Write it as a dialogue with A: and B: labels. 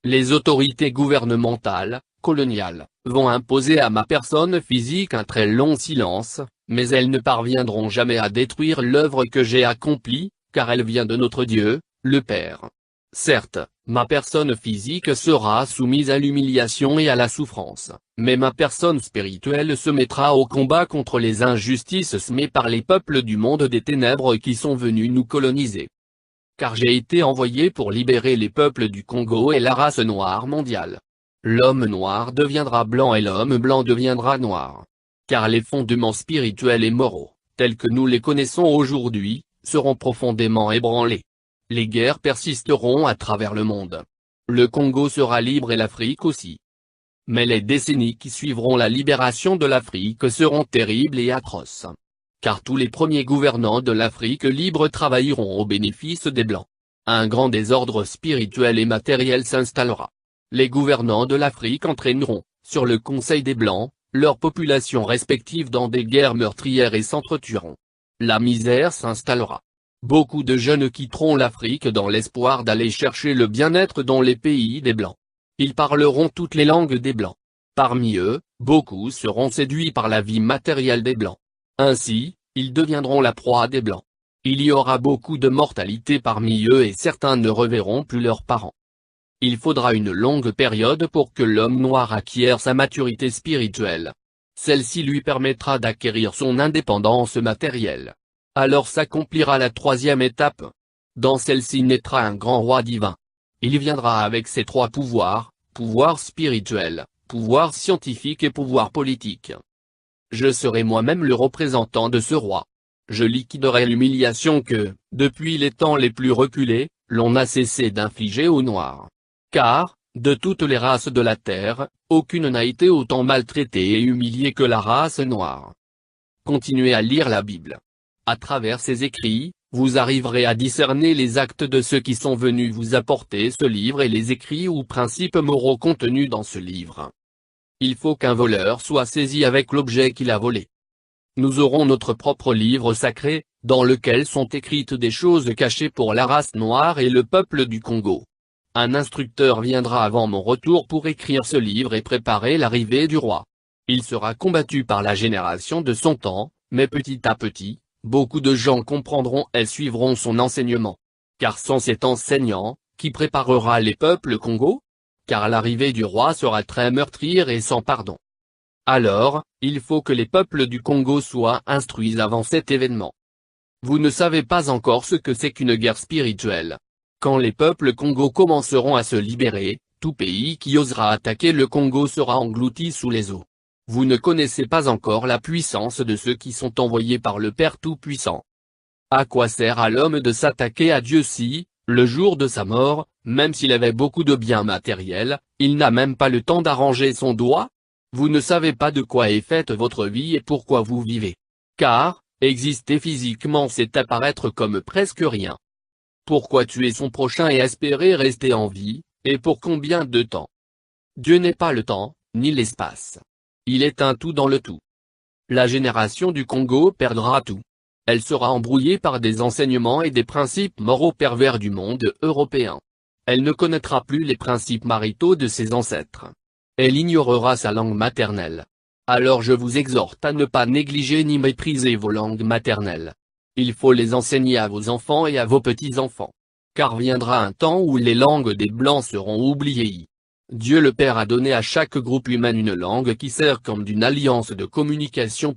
A: Les autorités gouvernementales, coloniales, vont imposer à ma personne physique un très long silence, mais elles ne parviendront jamais à détruire l'œuvre que j'ai accomplie, car elle vient de notre Dieu, le Père. Certes, ma personne physique sera soumise à l'humiliation et à la souffrance, mais ma personne spirituelle se mettra au combat contre les injustices semées par les peuples du monde des ténèbres qui sont venus nous coloniser. Car j'ai été envoyé pour libérer les peuples du Congo et la race noire mondiale. L'homme noir deviendra blanc et l'homme blanc deviendra noir. Car les fondements spirituels et moraux, tels que nous les connaissons aujourd'hui, seront profondément ébranlés. Les guerres persisteront à travers le monde. Le Congo sera libre et l'Afrique aussi. Mais les décennies qui suivront la libération de l'Afrique seront terribles et atroces. Car tous les premiers gouvernants de l'Afrique libre travailleront au bénéfice des Blancs. Un grand désordre spirituel et matériel s'installera. Les gouvernants de l'Afrique entraîneront, sur le conseil des Blancs, leurs populations respectives dans des guerres meurtrières et s'entretueront. La misère s'installera. Beaucoup de jeunes quitteront l'Afrique dans l'espoir d'aller chercher le bien-être dans les pays des Blancs. Ils parleront toutes les langues des Blancs. Parmi eux, beaucoup seront séduits par la vie matérielle des Blancs. Ainsi, ils deviendront la proie des Blancs. Il y aura beaucoup de mortalité parmi eux et certains ne reverront plus leurs parents. Il faudra une longue période pour que l'homme noir acquiert sa maturité spirituelle. Celle-ci lui permettra d'acquérir son indépendance matérielle. Alors s'accomplira la troisième étape. Dans celle-ci naîtra un grand roi divin. Il viendra avec ses trois pouvoirs, pouvoir spirituel, pouvoir scientifique et pouvoir politique. Je serai moi-même le représentant de ce roi. Je liquiderai l'humiliation que, depuis les temps les plus reculés, l'on n'a cessé d'infliger aux Noirs. Car, de toutes les races de la terre, aucune n'a été autant maltraitée et humiliée que la race noire. Continuez à lire la Bible. À travers ces écrits, vous arriverez à discerner les actes de ceux qui sont venus vous apporter ce livre et les écrits ou principes moraux contenus dans ce livre. Il faut qu'un voleur soit saisi avec l'objet qu'il a volé. Nous aurons notre propre livre sacré, dans lequel sont écrites des choses cachées pour la race noire et le peuple du Congo. Un instructeur viendra avant mon retour pour écrire ce livre et préparer l'arrivée du roi. Il sera combattu par la génération de son temps, mais petit à petit, beaucoup de gens comprendront et suivront son enseignement. Car sans cet enseignant, qui préparera les peuples Congo? Car l'arrivée du roi sera très meurtrière et sans pardon. Alors, il faut que les peuples du Congo soient instruits avant cet événement. Vous ne savez pas encore ce que c'est qu'une guerre spirituelle. Quand les peuples Congo commenceront à se libérer, tout pays qui osera attaquer le Congo sera englouti sous les eaux. Vous ne connaissez pas encore la puissance de ceux qui sont envoyés par le Père Tout-Puissant. À quoi sert à l'homme de s'attaquer à Dieu si, le jour de sa mort, même s'il avait beaucoup de biens matériels, il n'a même pas le temps d'arranger son doigt? Vous ne savez pas de quoi est faite votre vie et pourquoi vous vivez. Car, exister physiquement c'est apparaître comme presque rien. Pourquoi tuer son prochain et espérer rester en vie, et pour combien de temps? Dieu n'est pas le temps, ni l'espace. Il est un tout dans le tout. La génération du Congo perdra tout. Elle sera embrouillée par des enseignements et des principes moraux pervers du monde européen. Elle ne connaîtra plus les principes maritaux de ses ancêtres. Elle ignorera sa langue maternelle. Alors je vous exhorte à ne pas négliger ni mépriser vos langues maternelles. Il faut les enseigner à vos enfants et à vos petits-enfants. Car viendra un temps où les langues des Blancs seront oubliées. Dieu le Père a donné à chaque groupe humain une langue qui sert comme d'une alliance de communication.